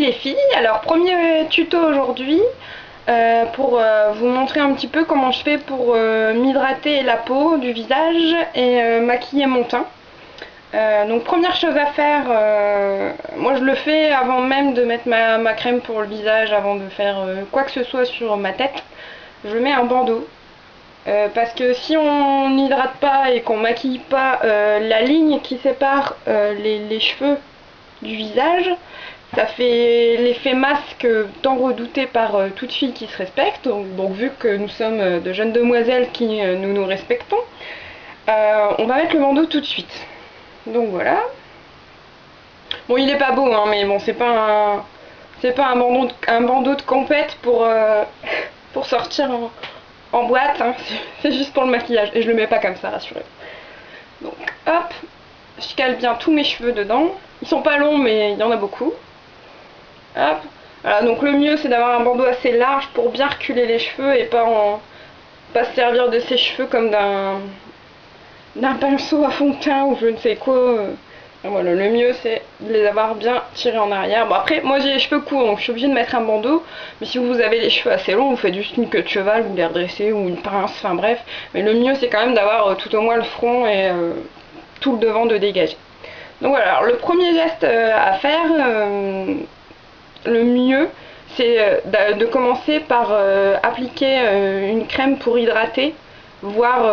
les filles, alors premier tuto aujourd'hui pour vous montrer un petit peu comment je fais pour m'hydrater la peau du visage et maquiller mon teint. Donc première chose à faire, moi je le fais avant même de mettre ma crème pour le visage, avant de faire quoi que ce soit sur ma tête, je mets un bandeau. Parce que si on n'hydrate pas et qu'on maquille pas la ligne qui sépare les cheveux du visage, ça fait l'effet masque tant redouté par toute fille qui se respecte. Donc vu que nous sommes de jeunes demoiselles qui nous respectons, on va mettre le bandeau tout de suite. Donc voilà. Bon, il est pas beau, hein, mais bon, c'est pas un bandeau de compète pour sortir en boîte, hein. C'est juste pour le maquillage. Et je le mets pas comme ça, rassurez-vous. Donc hop, je cale bien tous mes cheveux dedans. Ils sont pas longs, mais il y en a beaucoup. Hop. Voilà, donc le mieux c'est d'avoir un bandeau assez large pour bien reculer les cheveux et pas se servir de ses cheveux comme d'un pinceau à fond de teint ou je ne sais quoi. Voilà, le mieux c'est de les avoir bien tirés en arrière. Bon après, moi j'ai les cheveux courts donc je suis obligée de mettre un bandeau. Mais si vous avez les cheveux assez longs, vous faites juste une queue de cheval, vous les redressez ou une pince, enfin bref. Mais le mieux c'est quand même d'avoir tout au moins le front et tout le devant de dégager. Donc voilà, alors le premier geste à faire, le mieux c'est de commencer par appliquer une crème pour hydrater, voire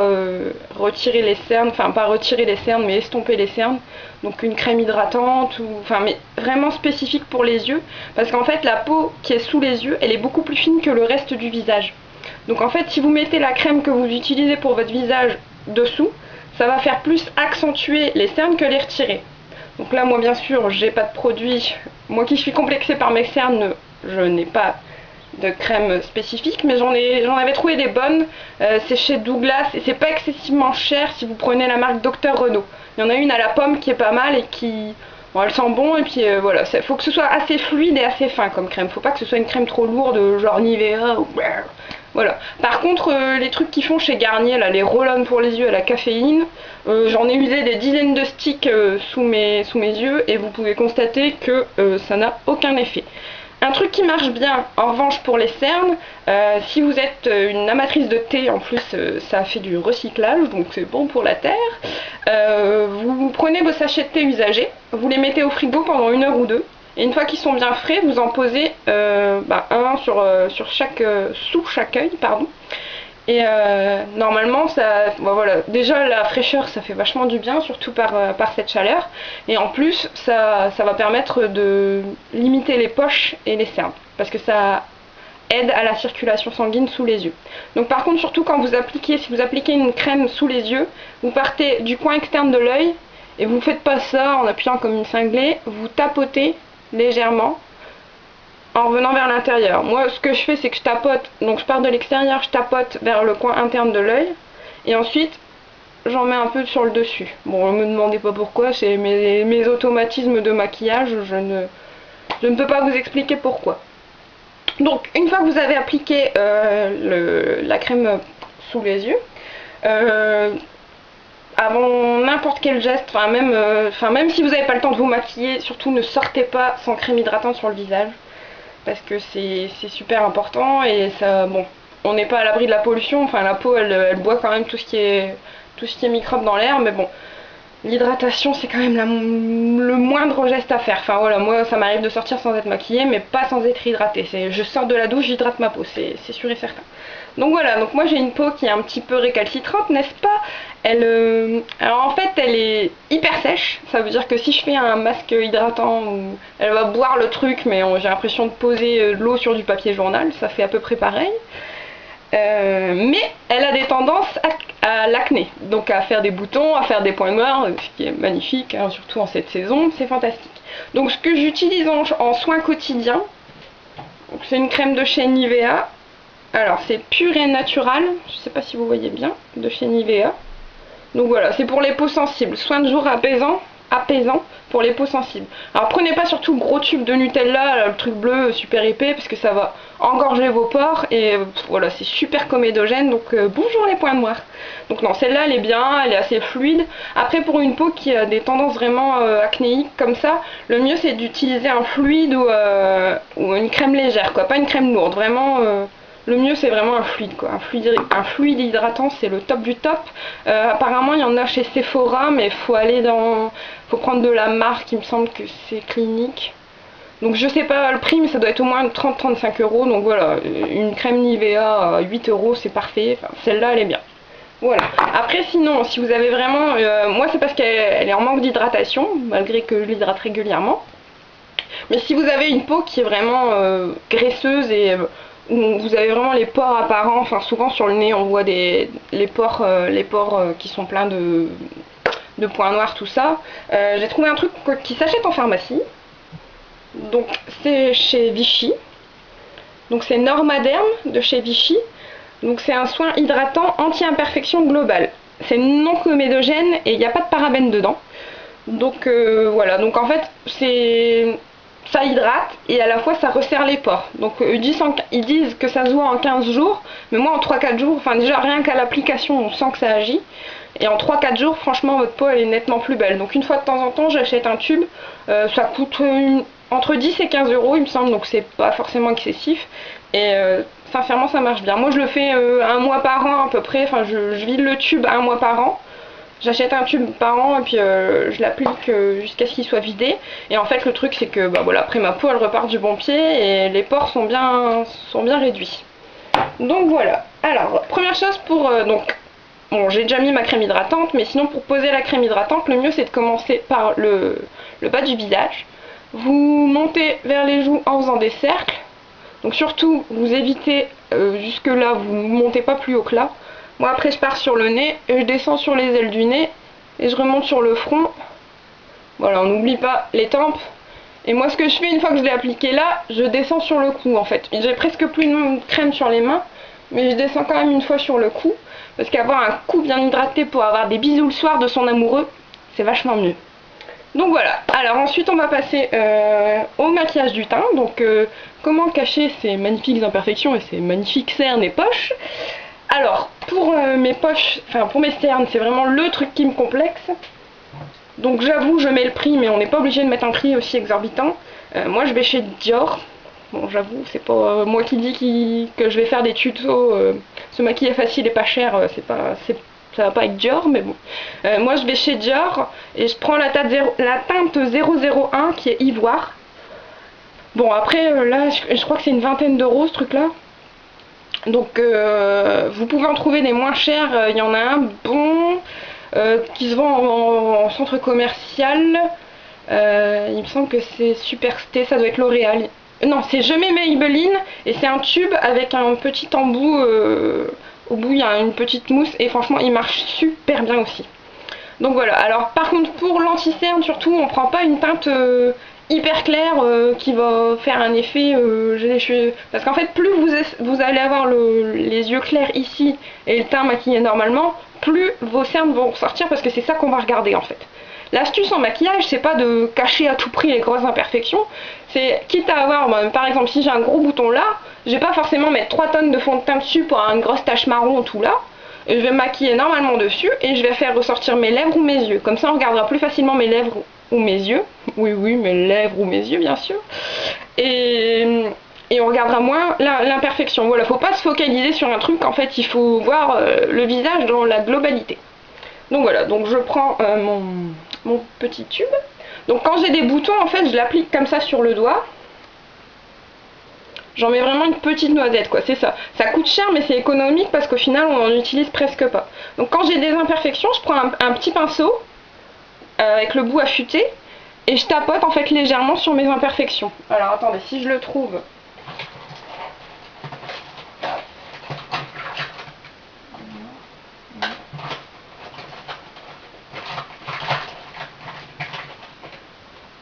retirer les cernes, enfin pas retirer les cernes mais estomper les cernes. Donc une crème hydratante, mais vraiment spécifique pour les yeux, parce qu'en fait la peau qui est sous les yeux, elle est beaucoup plus fine que le reste du visage. Donc en fait si vous mettez la crème que vous utilisez pour votre visage dessous, ça va faire plus accentuer les cernes que les retirer. Donc là moi bien sûr j'ai pas de produit, moi qui suis complexée par mes cernes, je n'ai pas de crème spécifique, mais j'en avais trouvé des bonnes. C'est chez Douglas et c'est pas excessivement cher si vous prenez la marque Dr Renaud. Il y en a une à la pomme qui est pas mal et qui, bon, elle sent bon, et puis voilà, faut que ce soit assez fluide et assez fin comme crème, faut pas que ce soit une crème trop lourde genre Nivea ou voilà. Par contre les trucs qu'ils font chez Garnier là, les roll-on pour les yeux à la caféine, j'en ai usé des dizaines de sticks sous mes yeux et vous pouvez constater que ça n'a aucun effet. Un truc qui marche bien, en revanche, pour les cernes, si vous êtes une amatrice de thé, en plus ça fait du recyclage, donc c'est bon pour la terre, vous prenez vos sachets de thé usagés, vous les mettez au frigo pendant 1 heure ou 2, et une fois qu'ils sont bien frais, vous en posez un sous chaque œil, pardon. Et normalement, voilà, déjà la fraîcheur ça fait vachement du bien, surtout par cette chaleur. Et en plus, ça va permettre de limiter les poches et les cernes, parce que ça aide à la circulation sanguine sous les yeux. Donc par contre, surtout quand si vous appliquez une crème sous les yeux, vous partez du coin externe de l'œil, et vous ne faites pas ça en appuyant comme une cinglée, vous tapotez légèrement en revenant vers l'intérieur. Moi ce que je fais c'est que je tapote, donc je pars de l'extérieur, je tapote vers le coin interne de l'œil et ensuite j'en mets un peu sur le dessus. Bon, ne me demandez pas pourquoi, c'est mes automatismes de maquillage, je ne peux pas vous expliquer pourquoi. Donc une fois que vous avez appliqué la crème sous les yeux, avant n'importe quel geste, même si vous n'avez pas le temps de vous maquiller, surtout ne sortez pas sans crème hydratante sur le visage, parce que c'est super important et ça, bon, on n'est pas à l'abri de la pollution, enfin la peau elle boit quand même tout ce qui est microbe dans l'air, mais bon, l'hydratation c'est quand même le moindre geste à faire. Enfin voilà, moi ça m'arrive de sortir sans être maquillée, mais pas sans être hydratée. Je sors de la douche, j'hydrate ma peau, c'est sûr et certain. Donc voilà, donc moi j'ai une peau qui est un petit peu récalcitrante, n'est-ce pas? Alors en fait elle est hyper sèche, ça veut dire que si je fais un masque hydratant, elle va boire le truc, mais j'ai l'impression de poser de l'eau sur du papier journal, ça fait à peu près pareil. Mais elle a des tendances à l'acné, donc à faire des boutons, à faire des points noirs, ce qui est magnifique, hein, surtout en cette saison, c'est fantastique. Donc ce que j'utilise en soins quotidiens, c'est une crème de chez Nivea. Alors c'est pur et natural, je sais pas si vous voyez bien, de chez Nivea. Donc voilà, c'est pour les peaux sensibles, soin de jour apaisant apaisant pour les peaux sensibles. Alors prenez pas surtout le gros tube de Nutella, le truc bleu super épais, parce que ça va engorger vos pores et voilà, c'est super comédogène, donc bonjour les points noirs. Donc non, celle-là elle est bien, elle est assez fluide. Après pour une peau qui a des tendances vraiment acnéiques comme ça, le mieux c'est d'utiliser un fluide ou une crème légère, quoi, pas une crème lourde, vraiment. Le mieux c'est vraiment un fluide, quoi. Un fluide hydratant, c'est le top du top. Apparemment il y en a chez Sephora, mais faut prendre de la marque, il me semble que c'est Clinique. Donc je sais pas le prix, mais ça doit être au moins 30-35 euros. Donc voilà, une crème Nivea à 8 euros, c'est parfait. Enfin, celle-là elle est bien. Voilà. Après sinon, si vous avez vraiment... moi c'est parce qu'elle est en manque d'hydratation, malgré que je l'hydrate régulièrement. Mais si vous avez une peau qui est vraiment graisseuse et où vous avez vraiment les pores apparents, enfin souvent sur le nez on voit les pores qui sont pleins de points noirs, tout ça. J'ai trouvé un truc qui s'achète en pharmacie. Donc c'est chez Vichy. Donc c'est Normaderm de chez Vichy. Donc c'est un soin hydratant anti-imperfection globale. C'est non comédogène et il n'y a pas de parabènes dedans. Donc voilà, donc en fait ça hydrate et à la fois ça resserre les pores. Donc ils disent que ça se voit en 15 jours, mais moi en 3-4 jours, enfin déjà rien qu'à l'application on sent que ça agit. Et en 3-4 jours, franchement votre peau elle est nettement plus belle. Donc une fois de temps en temps j'achète un tube, ça coûte entre 10 et 15 euros il me semble, donc c'est pas forcément excessif. Et sincèrement ça marche bien. Moi je le fais un mois par an à peu près, enfin je vide le tube un mois par an. J'achète un tube par an et puis je l'applique jusqu'à ce qu'il soit vidé. Et en fait le truc c'est que bah, voilà, après ma peau elle repart du bon pied et les pores sont bien réduits. Donc voilà. Alors première chose pour donc bon, j'ai déjà mis ma crème hydratante, mais sinon pour poser la crème hydratante, le mieux c'est de commencer par le bas du visage. Vous montez vers les joues en faisant des cercles. Donc surtout vous évitez jusque là, vous ne montez pas plus haut que là. Moi après je pars sur le nez et je descends sur les ailes du nez et je remonte sur le front. Voilà, on n'oublie pas les tempes. Et moi ce que je fais une fois que je l'ai appliqué là, je descends sur le cou en fait. J'ai presque plus de crème sur les mains, mais je descends quand même une fois sur le cou. Parce qu'avoir un cou bien hydraté pour avoir des bisous le soir de son amoureux, c'est vachement mieux. Donc voilà, alors ensuite on va passer au maquillage du teint. Donc comment cacher ces magnifiques imperfections et ces magnifiques cernes et poches. Alors pour mes poches, enfin pour mes cernes, c'est vraiment le truc qui me complexe. Donc j'avoue je mets le prix, mais on n'est pas obligé de mettre un prix aussi exorbitant. Moi je vais chez Dior. Bon j'avoue c'est pas moi qui dis que je vais faire des tutos, se maquiller facile et pas cher, ça va pas avec Dior, mais bon. Moi je vais chez Dior et je prends la teinte 001 qui est ivoire. Bon après là je crois que c'est une vingtaine d'euros ce truc là. Donc vous pouvez en trouver des moins chers, il y en a un bon qui se vend en centre commercial. Il me semble que c'est Supersté, ça doit être L'Oréal. Non, c'est Je mets Maybelline et c'est un tube avec un petit embout. Au bout il y a une petite mousse et franchement il marche super bien aussi. Donc voilà, alors par contre pour l'anti-cerne surtout on prend pas une teinte hyper claire qui va faire un effet j'ai les cheveux. Parce qu'en fait plus vous allez avoir les yeux clairs ici et le teint maquillé normalement, plus vos cernes vont ressortir parce que c'est ça qu'on va regarder en fait. L'astuce en maquillage, c'est pas de cacher à tout prix les grosses imperfections, c'est quitte à avoir, par exemple si j'ai un gros bouton là, je vais pas forcément mettre 3 tonnes de fond de teint dessus pour avoir une grosse tache marron tout là, et je vais me maquiller normalement dessus et je vais faire ressortir mes lèvres ou mes yeux, comme ça on regardera plus facilement mes lèvres ou mes yeux, oui mes lèvres ou mes yeux bien sûr, et on regardera moins l'imperfection. Voilà, faut pas se focaliser sur un truc, en fait il faut voir le visage dans la globalité. Donc voilà, donc je prends mon petit tube. Donc quand j'ai des boutons, en fait, je l'applique comme ça sur le doigt. J'en mets vraiment une petite noisette, quoi, c'est ça. Ça coûte cher, mais c'est économique parce qu'au final, on n'en utilise presque pas. Donc quand j'ai des imperfections, je prends un petit pinceau avec le bout affûté et je tapote en fait légèrement sur mes imperfections. Alors attendez, si je le trouve.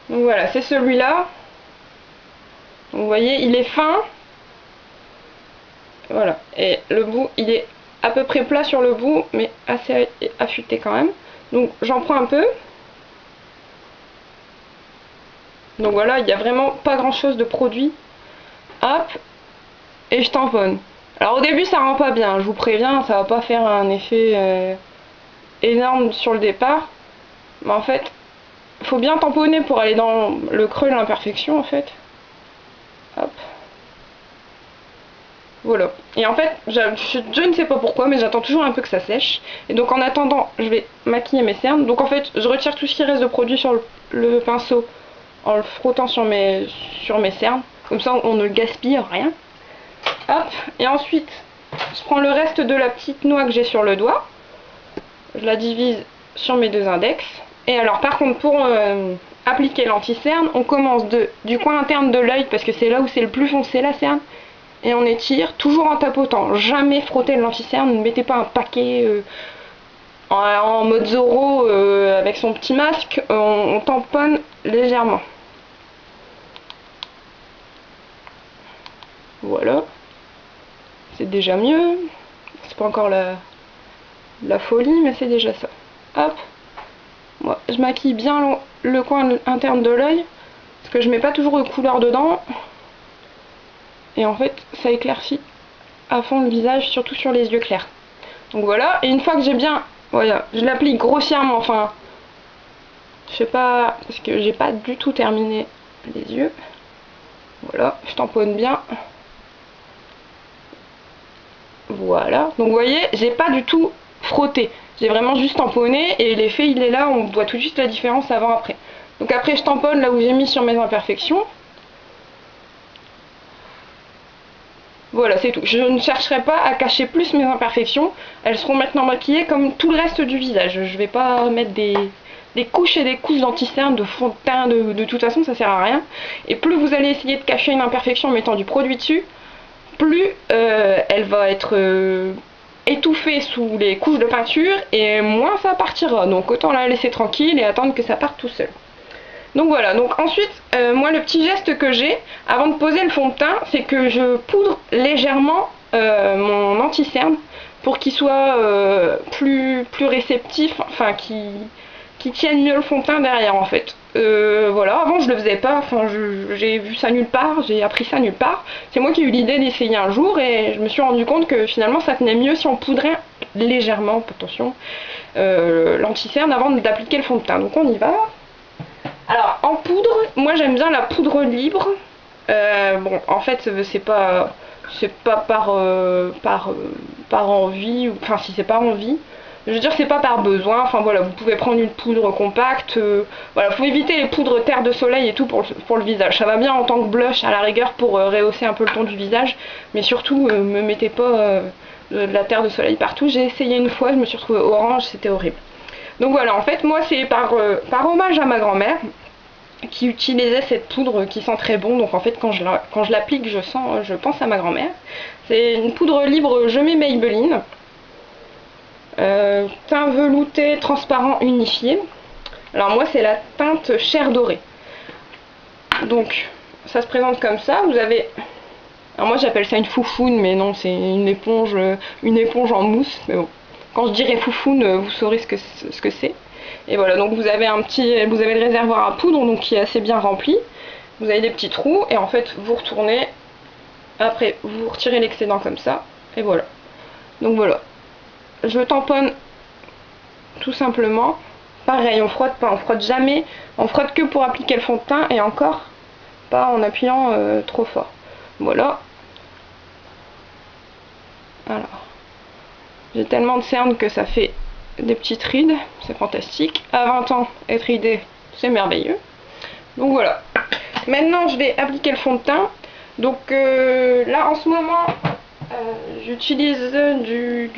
Donc voilà, c'est celui-là. Vous voyez, il est fin. Voilà. Et le bout, il est à peu près plat sur le bout, mais assez affûté quand même. Donc j'en prends un peu. Donc voilà, il n'y a vraiment pas grand chose de produit. Hop, et je tamponne. Alors au début ça rend pas bien, je vous préviens, ça va pas faire un effet énorme sur le départ. Mais en fait, il faut bien tamponner pour aller dans le creux de l'imperfection en fait. Hop. Voilà. Et en fait, je ne sais pas pourquoi, mais j'attends toujours un peu que ça sèche. Et donc en attendant, je vais maquiller mes cernes. Donc en fait, je retire tout ce qui reste de produit sur le pinceau en le frottant sur mes cernes. Comme ça, on ne gaspille rien. Hop. Et ensuite, je prends le reste de la petite noix que j'ai sur le doigt. Je la divise sur mes deux index. Et alors, par contre, pour appliquer l'anti-cerne, on commence du coin interne de l'œil, parce que c'est là où c'est le plus foncé la cerne. Et on étire, toujours en tapotant. Jamais frotter le l'anti-cerne, ne mettez pas un paquet en mode Zorro avec son petit masque. On tamponne légèrement. Voilà. C'est déjà mieux. C'est pas encore la folie, mais c'est déjà ça. Hop. Moi, je maquille bien le coin interne de l'œil, parce que je mets pas toujours de couleur dedans. Et en fait, ça éclaircit à fond le visage, surtout sur les yeux clairs. Donc voilà, et une fois que j'ai bien... Voilà, je l'applique grossièrement, enfin... Je sais pas, parce que j'ai pas du tout terminé les yeux. Voilà, je tamponne bien. Voilà, donc vous voyez, j'ai pas du tout frotté. J'ai vraiment juste tamponné, et l'effet il est là, on voit tout de suite la différence avant-après. Donc après je tamponne là où j'ai mis sur mes imperfections. Voilà, c'est tout. Je ne chercherai pas à cacher plus mes imperfections. Elles seront maintenant maquillées comme tout le reste du visage. Je vais pas mettre des couches et des couches d'anti-cerne, de fond de teint, de toute façon ça sert à rien. Et plus vous allez essayer de cacher une imperfection en mettant du produit dessus, plus elle va être étouffée sous les couches de peinture et moins ça partira. Donc autant la laisser tranquille et attendre que ça parte tout seul. Donc voilà, donc ensuite, moi le petit geste que j'ai avant de poser le fond de teint, c'est que je poudre légèrement mon anti-cerne pour qu'il soit plus réceptif, enfin qui tienne mieux le fond de teint derrière en fait. Voilà, avant je le faisais pas, enfin j'ai vu ça nulle part, j'ai appris ça nulle part. C'est moi qui ai eu l'idée d'essayer un jour et je me suis rendu compte que finalement ça tenait mieux si on poudrait légèrement, attention, l'anti-cerne avant d'appliquer le fond de teint. Donc on y va. Alors en poudre, moi j'aime bien la poudre libre. Bon, en fait c'est pas par envie, enfin si c'est pas envie. Je veux dire c'est pas par besoin. Enfin voilà, vous pouvez prendre une poudre compacte. Voilà, faut éviter les poudres terre de soleil et tout pour le visage. Ça va bien en tant que blush à la rigueur pour rehausser un peu le ton du visage, mais surtout me mettez pas de la terre de soleil partout. J'ai essayé une fois, je me suis retrouvée orange, c'était horrible. Donc voilà, en fait moi c'est par hommage à ma grand-mère qui utilisait cette poudre qui sent très bon. Donc en fait quand je l'applique je pense à ma grand-mère. C'est une poudre libre, je mets Maybelline. Teint velouté transparent unifié. Alors moi c'est la teinte chair dorée. Donc ça se présente comme ça. Vous avez... Alors moi j'appelle ça une foufoune, mais non c'est une éponge en mousse. Mais bon, quand je dirai foufoune, vous saurez ce que c'est. Et voilà, donc vous avez le réservoir à poudre donc qui est assez bien rempli. Vous avez des petits trous et en fait vous retournez. Après vous retirez l'excédent comme ça et voilà. Donc voilà. Je tamponne tout simplement. Pareil, on frotte pas, on frotte jamais. On frotte que pour appliquer le fond de teint et encore pas en appuyant trop fort. Voilà. Alors, j'ai tellement de cernes que ça fait des petites rides, c'est fantastique. À 20 ans, être ridé, c'est merveilleux. Donc voilà. Maintenant, je vais appliquer le fond de teint. Donc là, en ce moment, j'utilise du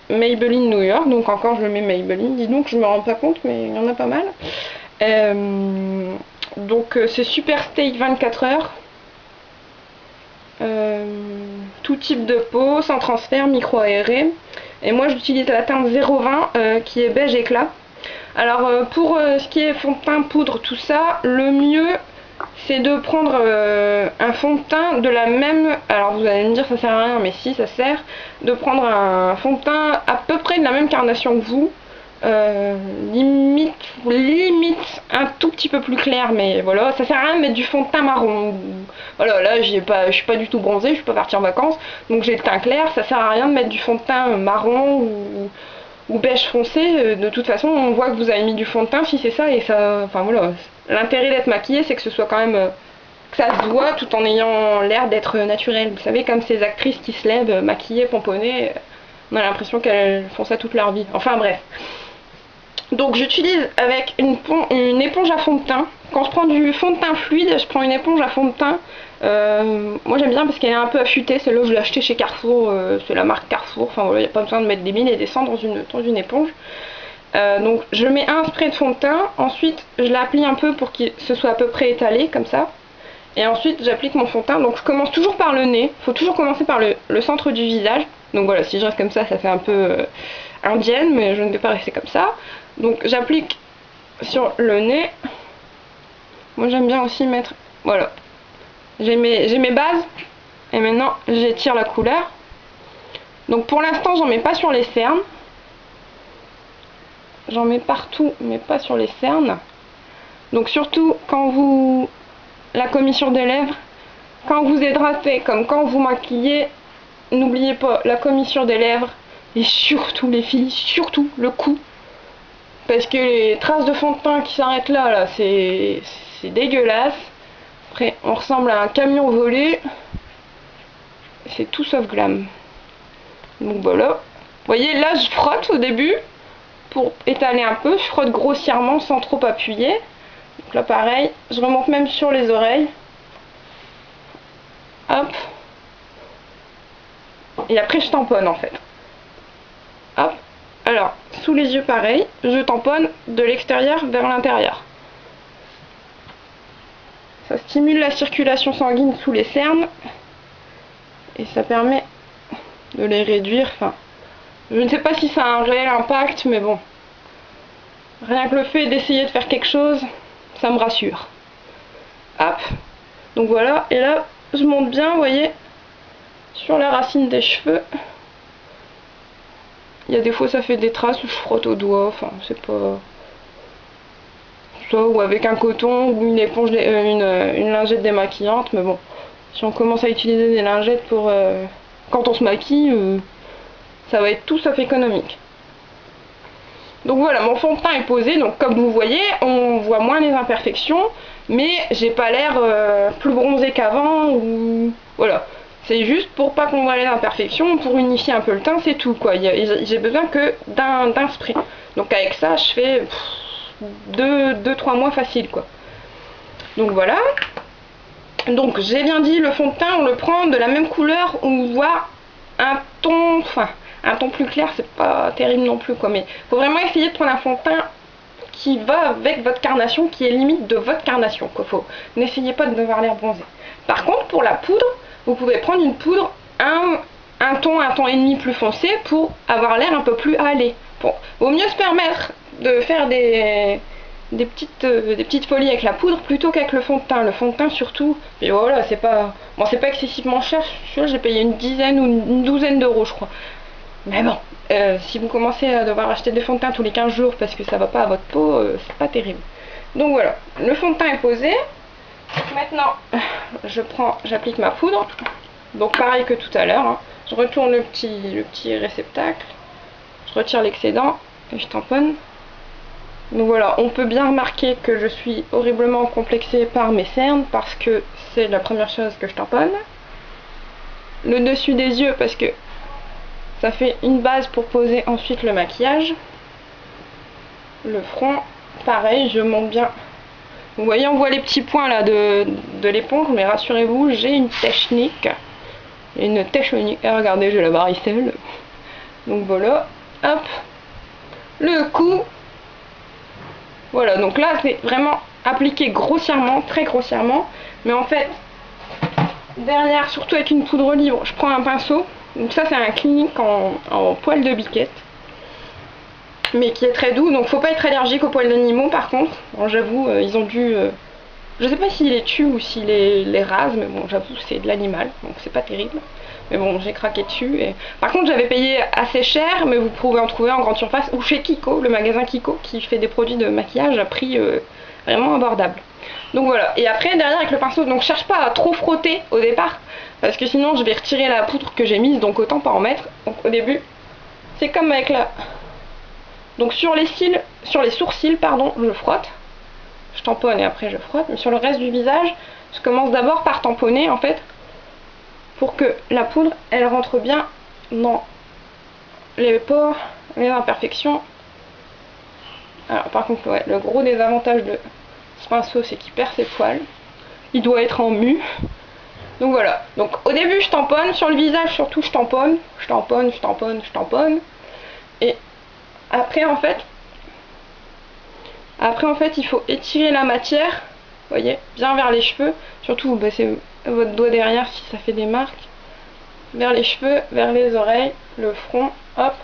Maybelline New York. Donc encore, je mets Maybelline. Dis donc, je me rends pas compte, mais il y en a pas mal. Donc c'est Super Stay 24 heures. Tout type de peau, sans transfert, micro-aéré. Et moi j'utilise la teinte 020 qui est beige éclat. Alors pour ce qui est fond de teint, poudre, tout ça, le mieux c'est de prendre un fond de teint de la même... Alors vous allez me dire ça sert à rien, mais si ça sert. De prendre un fond de teint à peu près de la même carnation que vous. euh, limite, limite un tout petit peu plus clair, mais voilà, ça sert à rien de mettre du fond de teint marron. Voilà, là je suis pas du tout bronzée, je suis pas partie en vacances, donc j'ai le teint clair, ça sert à rien de mettre du fond de teint marron ou beige foncé. De toute façon, on voit que vous avez mis du fond de teint si c'est ça, et ça, enfin voilà, l'intérêt d'être maquillée, c'est que ce soit quand même, que ça se voit tout en ayant l'air d'être naturel. Vous savez, comme ces actrices qui se lèvent maquillées, pomponnées, on a l'impression qu'elles font ça toute leur vie. Enfin bref. Donc j'utilise avec une éponge à fond de teint. Quand je prends du fond de teint fluide, je prends une éponge à fond de teint. Moi j'aime bien parce qu'elle est un peu affûtée. Celle-là je l'ai achetée chez Carrefour, c'est la marque Carrefour. Enfin voilà, il n'y a pas besoin de mettre des mille et des cents dans une éponge. Donc je mets un spray de fond de teint, ensuite je l'applique un peu pour que ce soit à peu près étalé comme ça. Et ensuite j'applique mon fond de teint. Donc je commence toujours par le nez. Il faut toujours commencer par le centre du visage. Donc voilà, si je reste comme ça fait un peu indienne, mais je ne vais pas rester comme ça. Donc j'applique sur le nez. Moi j'aime bien aussi mettre, voilà, j'ai mes bases et maintenant j'étire la couleur. Donc pour l'instant j'en mets pas sur les cernes, j'en mets partout mais pas sur les cernes. Donc surtout quand la commissure des lèvres, quand vous hydratez comme quand vous maquillez, n'oubliez pas la commissure des lèvres et surtout les filles, surtout le cou. Parce que les traces de fond de teint qui s'arrêtent là, c'est dégueulasse. Après, on ressemble à un camion volé. C'est tout sauf glam. Donc voilà. Vous voyez, là, je frotte au début pour étaler un peu. Je frotte grossièrement sans trop appuyer. Donc là, pareil. Je remonte même sur les oreilles. Hop. Et après, je tamponne en fait. Hop. Alors, sous les yeux pareil, je tamponne de l'extérieur vers l'intérieur. Ça stimule la circulation sanguine sous les cernes et ça permet de les réduire. Enfin, je ne sais pas si ça a un réel impact, mais bon, rien que le fait d'essayer de faire quelque chose, ça me rassure. Hop, donc voilà, et là, je monte bien, vous voyez, sur la racine des cheveux. Il y a des fois ça fait des traces, je frotte au doigt, enfin c'est pas... Ça, ou avec un coton ou une éponge, une lingette démaquillante, mais bon, si on commence à utiliser des lingettes pour quand on se maquille, ça va être tout sauf économique. Donc voilà, mon fond de teint est posé, donc comme vous voyez, on voit moins les imperfections, mais j'ai pas l'air plus bronzé qu'avant, ou... Voilà. C'est juste pour pas qu'on voit les imperfections, pour unifier un peu le teint, c'est tout quoi. J'ai besoin que d'un spray. Donc avec ça, je fais 2-3 mois facile quoi. Donc voilà. Donc j'ai bien dit, le fond de teint, on le prend de la même couleur, on voit un ton, enfin un ton plus clair, c'est pas terrible non plus quoi. Mais faut vraiment essayer de prendre un fond de teint qui va avec votre carnation, qui est limite de votre carnation quoi. N'essayez pas de devoir l'air bronzé. Par contre pour la poudre, vous pouvez prendre une poudre un ton et demi plus foncé pour avoir l'air un peu plus hâlé. Bon, vaut mieux se permettre de faire des petites folies avec la poudre plutôt qu'avec le fond de teint. Le fond de teint surtout, et voilà, c'est pas excessivement cher. J'ai payé une dizaine ou une douzaine d'euros je crois. Mais bon, si vous commencez à devoir acheter des fonds de teint tous les 15 jours parce que ça va pas à votre peau, c'est pas terrible. Donc voilà, le fond de teint est posé. Maintenant, j'applique ma poudre. Donc pareil que tout à l'heure, hein. Je retourne le petit réceptacle, je retire l'excédent et je tamponne. Donc voilà, on peut bien remarquer que je suis horriblement complexée par mes cernes parce que c'est la première chose que je tamponne. Le dessus des yeux parce que ça fait une base pour poser ensuite le maquillage. Le front, pareil, je monte bien. Vous voyez, on voit les petits points là de l'éponge, mais rassurez-vous, j'ai une technique. Une technique. Ah, regardez, j'ai la varicelle. Donc voilà, hop. Le cou. Voilà, donc là, c'est vraiment appliqué grossièrement, très grossièrement. Mais en fait, derrière, surtout avec une poudre libre, je prends un pinceau. Donc ça, c'est un clinique en poil de biquette. Mais qui est très doux, donc faut pas être allergique aux poils d'animaux par contre. Bon, j'avoue, ils ont dû Je sais pas s'il les tue ou s'il les rase, mais bon, j'avoue, c'est de l'animal, donc c'est pas terrible. Mais bon, j'ai craqué dessus. Et... Par contre, j'avais payé assez cher, mais vous pouvez en trouver en grande surface ou chez Kiko, le magasin Kiko, qui fait des produits de maquillage à prix vraiment abordable. Donc voilà. Et après, derrière, avec le pinceau, donc cherche pas à trop frotter au départ, parce que sinon, je vais retirer la poudre que j'ai mise, donc autant pas en mettre. Donc au début, c'est comme avec la... Donc sur les sourcils, pardon, je frotte. Je tamponne et après je frotte, mais sur le reste du visage, je commence d'abord par tamponner en fait, pour que la poudre elle rentre bien dans les pores, les imperfections. Alors par contre, ouais, le gros désavantage de ce pinceau, c'est qu'il perd ses poils. Il doit être en mu. Donc voilà. Donc au début, je tamponne. Sur le visage, surtout, je tamponne. Je tamponne, je tamponne, je tamponne. Et après, en fait, il faut étirer la matière, vous voyez, bien vers les cheveux. Surtout, vous baissez votre doigt derrière si ça fait des marques. Vers les cheveux, vers les oreilles, le front, hop.